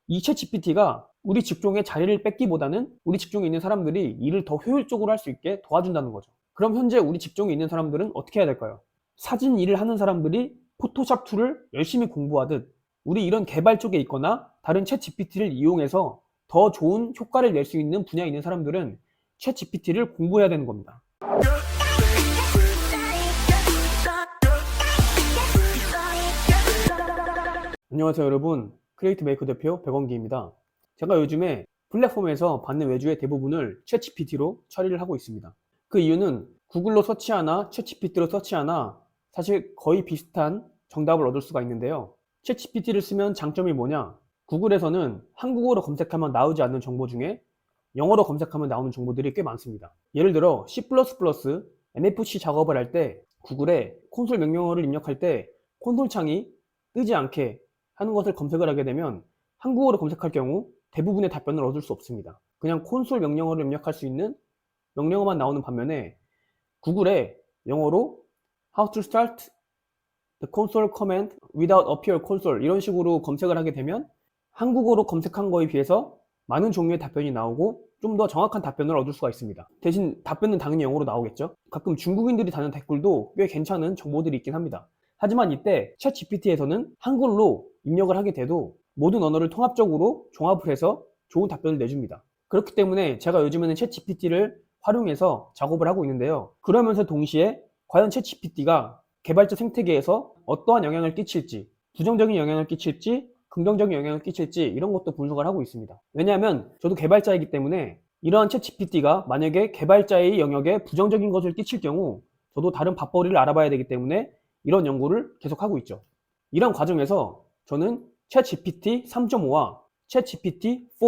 이 챗GPT가 우리 직종의 자리를 뺏기보다는 우리 직종에 있는 사람들이 일을 더 효율적으로 할 수 있게 도와준다는 거죠. 그럼 현재 우리 직종에 있는 사람들은 어떻게 해야 될까요? 사진 일을 하는 사람들이 포토샵 툴을 열심히 공부하듯 우리 이런 개발 쪽에 있거나 다른 챗GPT를 이용해서 더 좋은 효과를 낼 수 있는 분야에 있는 사람들은 챗GPT를 공부해야 되는 겁니다. 안녕하세요 여러분, 크리에이트 메이커 대표 백원기입니다. 제가 요즘에 플랫폼에서 받는 외주의 대부분을 챗GPT로 처리를 하고 있습니다. 그 이유는 구글로 서치하나 챗GPT로 서치하나 사실 거의 비슷한 정답을 얻을 수가 있는데요. 챗GPT를 쓰면 장점이 뭐냐? 구글에서는 한국어로 검색하면 나오지 않는 정보 중에 영어로 검색하면 나오는 정보들이 꽤 많습니다. 예를 들어 C++, MFC 작업을 할 때 구글에 콘솔 명령어를 입력할 때 콘솔 창이 뜨지 않게 하는 것을 검색을 하게 되면 한국어로 검색할 경우 대부분의 답변을 얻을 수 없습니다. 그냥 콘솔 명령어를 입력할 수 있는 명령어만 나오는 반면에 구글에 영어로 How to start the console command without appear console 이런 식으로 검색을 하게 되면 한국어로 검색한 거에 비해서 많은 종류의 답변이 나오고 좀 더 정확한 답변을 얻을 수가 있습니다. 대신 답변은 당연히 영어로 나오겠죠. 가끔 중국인들이 다는 댓글도 꽤 괜찮은 정보들이 있긴 합니다. 하지만 이때 챗 GPT에서는 한글로 입력을 하게 돼도 모든 언어를 통합적으로 종합을 해서 좋은 답변을 내줍니다. 그렇기 때문에 제가 요즘에는 챗 GPT를 활용해서 작업을 하고 있는데요. 그러면서 동시에 과연 챗 GPT가 개발자 생태계에서 어떠한 영향을 끼칠지, 부정적인 영향을 끼칠지 긍정적인 영향을 끼칠지 이런 것도 분석을 하고 있습니다. 왜냐하면 저도 개발자이기 때문에 이러한 챗GPT가 만약에 개발자의 영역에 부정적인 것을 끼칠 경우 저도 다른 밥벌이를 알아봐야 되기 때문에 이런 연구를 계속하고 있죠. 이런 과정에서 저는 챗GPT 3.5와 챗GPT 4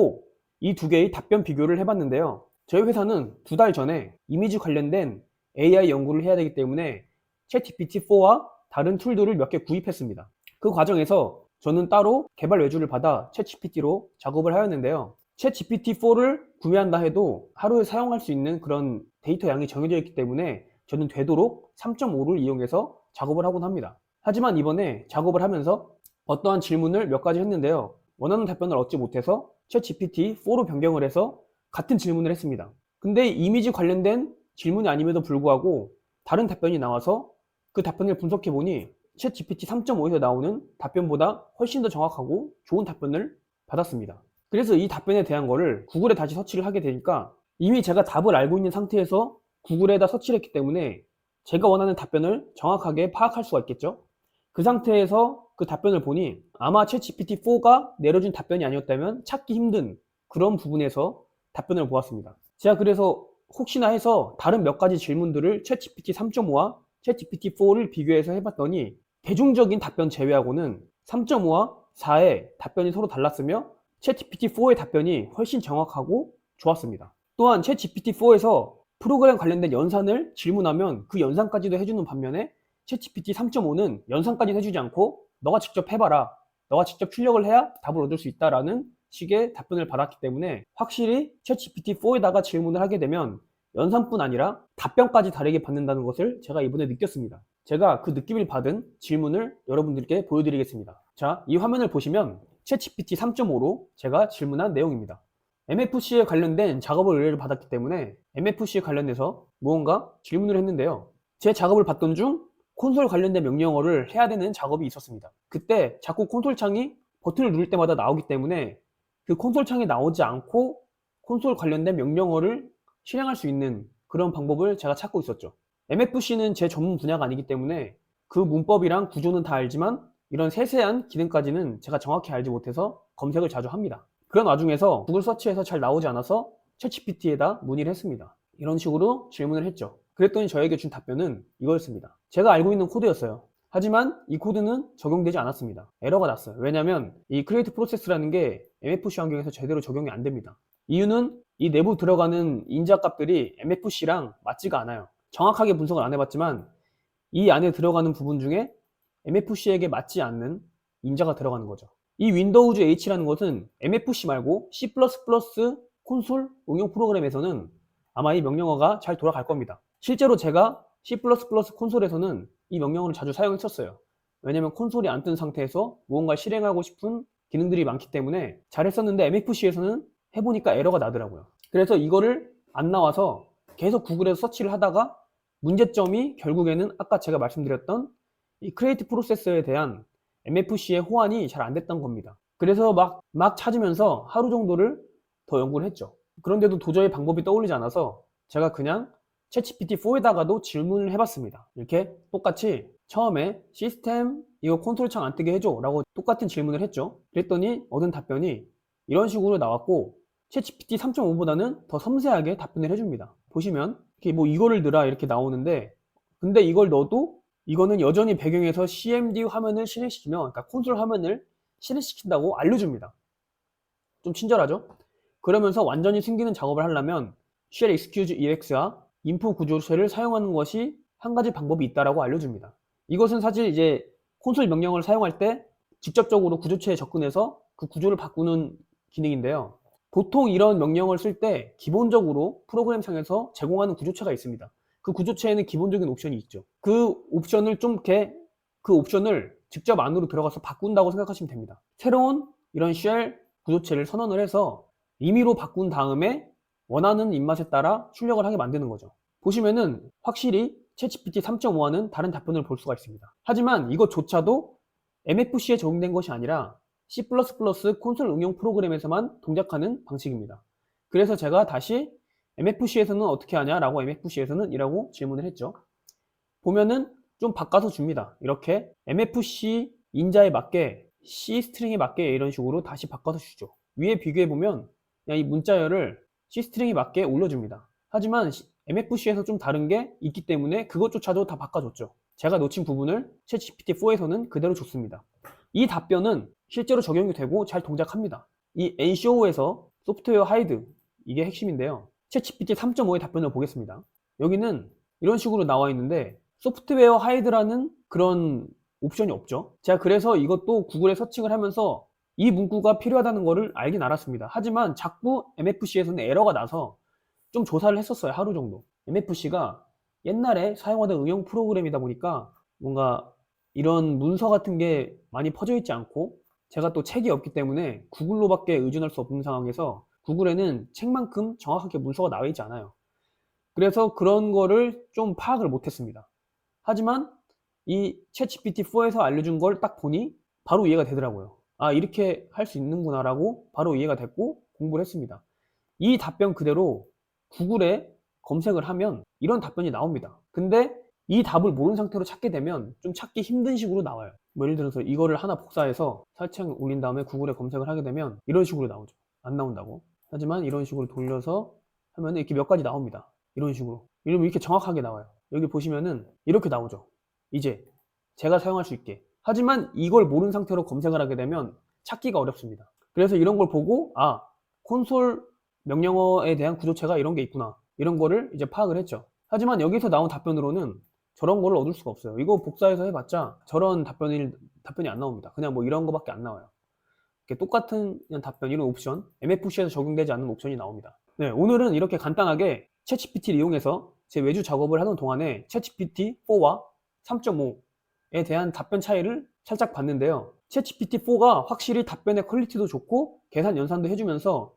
이 두 개의 답변 비교를 해봤는데요. 저희 회사는 2달 전에 이미지 관련된 AI 연구를 해야 되기 때문에 챗GPT 4와 다른 툴들을 몇 개 구입했습니다. 그 과정에서 저는 따로 개발 외주를 받아 챗GPT로 작업을 하였는데요. 챗GPT4를 구매한다 해도 하루에 사용할 수 있는 그런 데이터 양이 정해져 있기 때문에 저는 되도록 3.5를 이용해서 작업을 하곤 합니다. 하지만 이번에 작업을 하면서 어떠한 질문을 몇 가지 했는데요. 원하는 답변을 얻지 못해서 챗GPT4로 변경을 해서 같은 질문을 했습니다. 근데 이미지 관련된 질문이 아님에도 불구하고 다른 답변이 나와서 그 답변을 분석해 보니 챗GPT 3.5에서 나오는 답변보다 훨씬 더 정확하고 좋은 답변을 받았습니다. 그래서 이 답변에 대한 거를 구글에 다시 서치를 하게 되니까 이미 제가 답을 알고 있는 상태에서 구글에다 서치를 했기 때문에 제가 원하는 답변을 정확하게 파악할 수가 있겠죠. 그 상태에서 그 답변을 보니 아마 챗GPT4가 내려준 답변이 아니었다면 찾기 힘든 그런 부분에서 답변을 보았습니다. 제가 그래서 혹시나 해서 다른 몇 가지 질문들을 챗GPT 3.5와 챗GPT4를 비교해서 해봤더니 대중적인 답변 제외하고는 3.5와 4의 답변이 서로 달랐으며 챗GPT4의 답변이 훨씬 정확하고 좋았습니다. 또한 챗GPT4에서 프로그램 관련된 연산을 질문하면 그 연산까지도 해주는 반면에 챗GPT 3.5는 연산까지는 해주지 않고 너가 직접 해봐라, 너가 직접 출력을 해야 답을 얻을 수 있다라는 식의 답변을 받았기 때문에 확실히 챗GPT4에다가 질문을 하게 되면 연산뿐 아니라 답변까지 다르게 받는다는 것을 제가 이번에 느꼈습니다. 제가 그 느낌을 받은 질문을 여러분들께 보여드리겠습니다. 자, 이 화면을 보시면 챗GPT 3.5로 제가 질문한 내용입니다. MFC에 관련된 작업을 의뢰를 받았기 때문에 MFC에 관련해서 무언가 질문을 했는데요. 제 작업을 받던 중 콘솔 관련된 명령어를 해야 되는 작업이 있었습니다. 그때 자꾸 콘솔 창이 버튼을 누를 때마다 나오기 때문에 그 콘솔 창이 나오지 않고 콘솔 관련된 명령어를 실행할 수 있는 그런 방법을 제가 찾고 있었죠. MFC는 제 전문 분야가 아니기 때문에 그 문법이랑 구조는 다 알지만 이런 세세한 기능까지는 제가 정확히 알지 못해서 검색을 자주 합니다. 그런 와중에서 구글 서치에서 잘 나오지 않아서 챗GPT에다 문의를 했습니다. 이런 식으로 질문을 했죠. 그랬더니 저에게 준 답변은 이거였습니다. 제가 알고 있는 코드였어요. 하지만 이 코드는 적용되지 않았습니다. 에러가 났어요. 왜냐하면 이 크리에이트 프로세스라는 게 MFC 환경에서 제대로 적용이 안 됩니다. 이유는 이 내부 들어가는 인자 값들이 MFC랑 맞지가 않아요. 정확하게 분석을 안 해봤지만 이 안에 들어가는 부분 중에 MFC에게 맞지 않는 인자가 들어가는 거죠. 이 윈도우즈 H라는 것은 MFC 말고 C++ 콘솔 응용 프로그램에서는 아마 이 명령어가 잘 돌아갈 겁니다. 실제로 제가 C++ 콘솔에서는 이 명령어를 자주 사용했었어요. 왜냐면 콘솔이 안 뜬 상태에서 무언가 실행하고 싶은 기능들이 많기 때문에 잘했었는데 MFC에서는 해보니까 에러가 나더라고요. 그래서 이거를 안 나와서 계속 구글에서 서치를 하다가 문제점이 결국에는 아까 제가 말씀드렸던 이 크리에이트 프로세서에 대한 MFC의 호환이 잘 안 됐던 겁니다. 그래서 막 찾으면서 하루 정도를 더 연구를 했죠. 그런데도 도저히 방법이 떠오르지 않아서 제가 그냥 챗GPT4에다가도 질문을 해봤습니다. 이렇게 똑같이 처음에 시스템 이거 콘솔 창 안 뜨게 해줘 라고 똑같은 질문을 했죠. 그랬더니 얻은 답변이 이런 식으로 나왔고 챗GPT 3.5보다는 더 섬세하게 답변을 해줍니다. 보시면 이렇게 뭐 이거를 넣으라 이렇게 나오는데 근데 이걸 넣어도 이거는 여전히 배경에서 CMD 화면을 실행시키면 그러니까 콘솔 화면을 실행시킨다고 알려줍니다. 좀 친절하죠? 그러면서 완전히 숨기는 작업을 하려면 shell excuse ex와 인포 구조체를 사용하는 것이 한 가지 방법이 있다라고 알려줍니다. 이것은 사실 이제 콘솔 명령을 사용할 때 직접적으로 구조체에 접근해서 그 구조를 바꾸는 기능인데요. 보통 이런 명령을 쓸 때 기본적으로 프로그램상에서 제공하는 구조체가 있습니다. 그 구조체에는 기본적인 옵션이 있죠. 그 옵션을 그 옵션을 직접 안으로 들어가서 바꾼다고 생각하시면 됩니다. 새로운 이런 shell 구조체를 선언을 해서 임의로 바꾼 다음에 원하는 입맛에 따라 출력을 하게 만드는 거죠. 보시면은 확실히 챗GPT 3.5와는 다른 답변을 볼 수가 있습니다. 하지만 이것조차도 MFC에 적용된 것이 아니라 C++ 콘솔 응용 프로그램에서만 동작하는 방식입니다. 그래서 제가 다시 MFC에서는 어떻게 하냐라고 MFC에서는 이라고 질문을 했죠. 보면은 좀 바꿔서 줍니다. 이렇게 MFC 인자에 맞게 C 스트링에 맞게 이런 식으로 다시 바꿔서 주죠. 위에 비교해보면 그냥 이 문자열을 C 스트링에 맞게 올려줍니다. 하지만 MFC에서 좀 다른 게 있기 때문에 그것조차도 다 바꿔줬죠. 제가 놓친 부분을 챗GPT4에서는 그대로 줬습니다. 이 답변은 실제로 적용이 되고 잘 동작합니다. 이 NCO에서 소프트웨어 하이드 이게 핵심인데요. 챗GPT 3.5의 답변을 보겠습니다. 여기는 이런 식으로 나와 있는데 소프트웨어 하이드라는 그런 옵션이 없죠. 제가 그래서 이것도 구글에 서칭을 하면서 이 문구가 필요하다는 것을 알긴 알았습니다. 하지만 자꾸 MFC에서는 에러가 나서 좀 조사를 했었어요. 하루 정도. MFC가 옛날에 사용하던 응용 프로그램이다 보니까 뭔가 이런 문서 같은 게 많이 퍼져 있지 않고 제가 또 책이 없기 때문에 구글로밖에 의존할 수 없는 상황에서 구글에는 책만큼 정확하게 문서가 나와 있지 않아요. 그래서 그런 거를 좀 파악을 못했습니다. 하지만 이 챗GPT4에서 알려준 걸 딱 보니 바로 이해가 되더라고요. 아, 이렇게 할 수 있는구나 라고 바로 이해가 됐고 공부를 했습니다. 이 답변 그대로 구글에 검색을 하면 이런 답변이 나옵니다. 근데 이 답을 모르는 상태로 찾게 되면 좀 찾기 힘든 식으로 나와요. 뭐 예를 들어서 이거를 하나 복사해서 설정 올린 다음에 구글에 검색을 하게 되면 이런 식으로 나오죠. 안 나온다고. 하지만 이런 식으로 돌려서 하면 이렇게 몇 가지 나옵니다. 이런 식으로. 이러면 이렇게 정확하게 나와요. 여기 보시면은 이렇게 나오죠. 이제 제가 사용할 수 있게. 하지만 이걸 모르는 상태로 검색을 하게 되면 찾기가 어렵습니다. 그래서 이런 걸 보고 아, 콘솔 명령어에 대한 구조체가 이런 게 있구나. 이런 거를 이제 파악을 했죠. 하지만 여기서 나온 답변으로는 저런 거를 얻을 수가 없어요. 이거 복사해서 해봤자 저런 답변이 안 나옵니다. 그냥 뭐 이런 거밖에 안 나와요. 이렇게 똑같은 답변, 이런 옵션, MFC에서 적용되지 않는 옵션이 나옵니다. 네, 오늘은 이렇게 간단하게 챗GPT를 이용해서 제 외주 작업을 하는 동안에 챗GPT4와 3.5에 대한 답변 차이를 살짝 봤는데요. 챗GPT4가 확실히 답변의 퀄리티도 좋고 계산 연산도 해주면서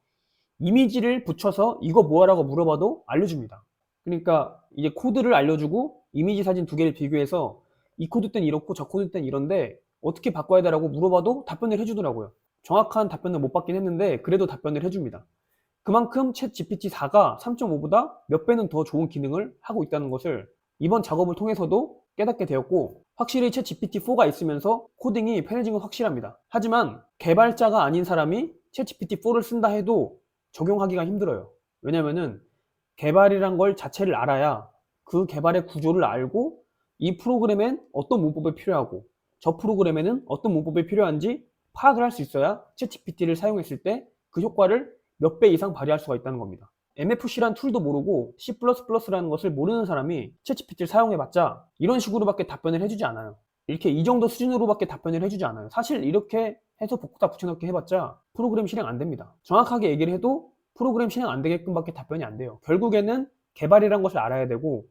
이미지를 붙여서 이거 뭐하라고 물어봐도 알려줍니다. 그러니까 이제 코드를 알려주고 이미지 사진 두 개를 비교해서 이 코드 땐 이렇고 저 코드 땐 이런데 어떻게 바꿔야 되라고 물어봐도 답변을 해주더라고요. 정확한 답변을 못 받긴 했는데 그래도 답변을 해줍니다. 그만큼 챗 GPT-4가 3.5보다 몇 배는 더 좋은 기능을 하고 있다는 것을 이번 작업을 통해서도 깨닫게 되었고 확실히 챗 GPT-4가 있으면서 코딩이 편해진 건 확실합니다. 하지만 개발자가 아닌 사람이 챗 GPT-4를 쓴다 해도 적용하기가 힘들어요. 왜냐면은 개발이란 걸 자체를 알아야 그 개발의 구조를 알고 이 프로그램엔 어떤 문법이 필요하고 저 프로그램에는 어떤 문법이 필요한지 파악을 할 수 있어야 챗GPT를 사용했을 때 그 효과를 몇 배 이상 발휘할 수가 있다는 겁니다. MFC란 툴도 모르고 C++라는 것을 모르는 사람이 챗GPT를 사용해봤자 이런 식으로밖에 답변을 해주지 않아요. 이렇게 이 정도 수준으로밖에 답변을 해주지 않아요. 사실 이렇게 해서 복사 붙여넣기 해봤자 프로그램 실행 안 됩니다. 정확하게 얘기를 해도 프로그램 실행 안 되게끔 밖에 답변이 안 돼요. 결국에는 개발이란 것을 알아야 되고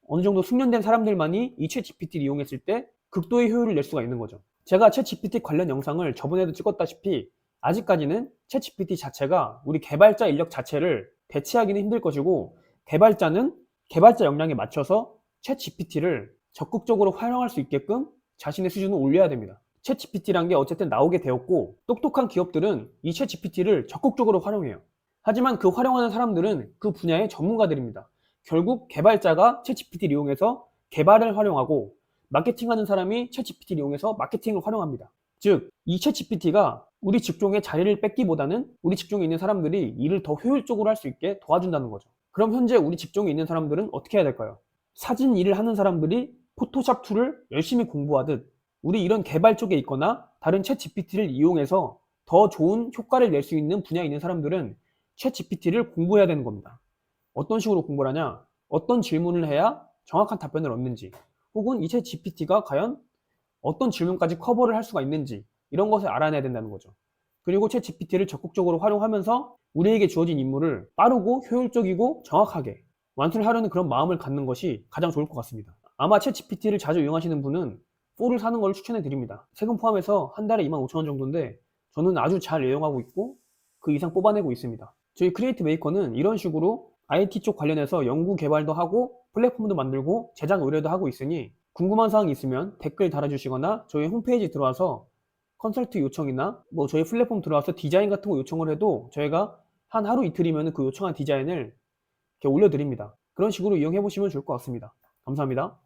어느 정도 숙련된 사람들만이 이 챗GPT를 이용했을 때 극도의 효율을 낼 수가 있는 거죠. 제가 챗GPT 관련 영상을 저번에도 찍었다시피 아직까지는 챗GPT 자체가 우리 개발자 인력 자체를 대체하기는 힘들 것이고, 개발자는 개발자 역량에 맞춰서 챗GPT를 적극적으로 활용할 수 있게끔 자신의 수준을 올려야 됩니다. 챗GPT란 게 어쨌든 나오게 되었고, 똑똑한 기업들은 이 챗GPT를 적극적으로 활용해요. 하지만 그 활용하는 사람들은 그 분야의 전문가들입니다. 결국 개발자가 챗GPT를 이용해서 개발을 활용하고, 마케팅하는 사람이 챗GPT를 이용해서 마케팅을 활용합니다. 즉, 이 챗GPT가 우리 직종의 자리를 뺏기보다는 우리 직종에 있는 사람들이 일을 더 효율적으로 할 수 있게 도와준다는 거죠. 그럼 현재 우리 직종에 있는 사람들은 어떻게 해야 될까요? 사진 일을 하는 사람들이 포토샵 툴을 열심히 공부하듯, 우리 이런 개발 쪽에 있거나 다른 챗GPT를 이용해서 더 좋은 효과를 낼 수 있는 분야에 있는 사람들은 챗GPT를 공부해야 되는 겁니다. 어떤 식으로 공부를 하냐? 어떤 질문을 해야 정확한 답변을 얻는지, 혹은 이 챗GPT가 과연 어떤 질문까지 커버를 할 수가 있는지, 이런 것을 알아내야 된다는 거죠. 그리고 챗GPT를 적극적으로 활용하면서 우리에게 주어진 임무를 빠르고 효율적이고 정확하게 완수를 하려는 그런 마음을 갖는 것이 가장 좋을 것 같습니다. 아마 챗GPT를 자주 이용하시는 분은 4를 사는 걸 추천해 드립니다. 세금 포함해서 한 달에 25,000원 정도인데 저는 아주 잘 이용하고 있고 그 이상 뽑아내고 있습니다. 저희 크리에이트 메이커는 이런 식으로 IT 쪽 관련해서 연구 개발도 하고 플랫폼도 만들고 제작 의뢰도 하고 있으니, 궁금한 사항이 있으면 댓글 달아주시거나 저희 홈페이지 들어와서 컨설트 요청이나 저희 플랫폼 들어와서 디자인 같은 거 요청을 해도 저희가 한 하루 이틀이면 그 요청한 디자인을 이렇게 올려드립니다. 그런 식으로 이용해 보시면 좋을 것 같습니다. 감사합니다.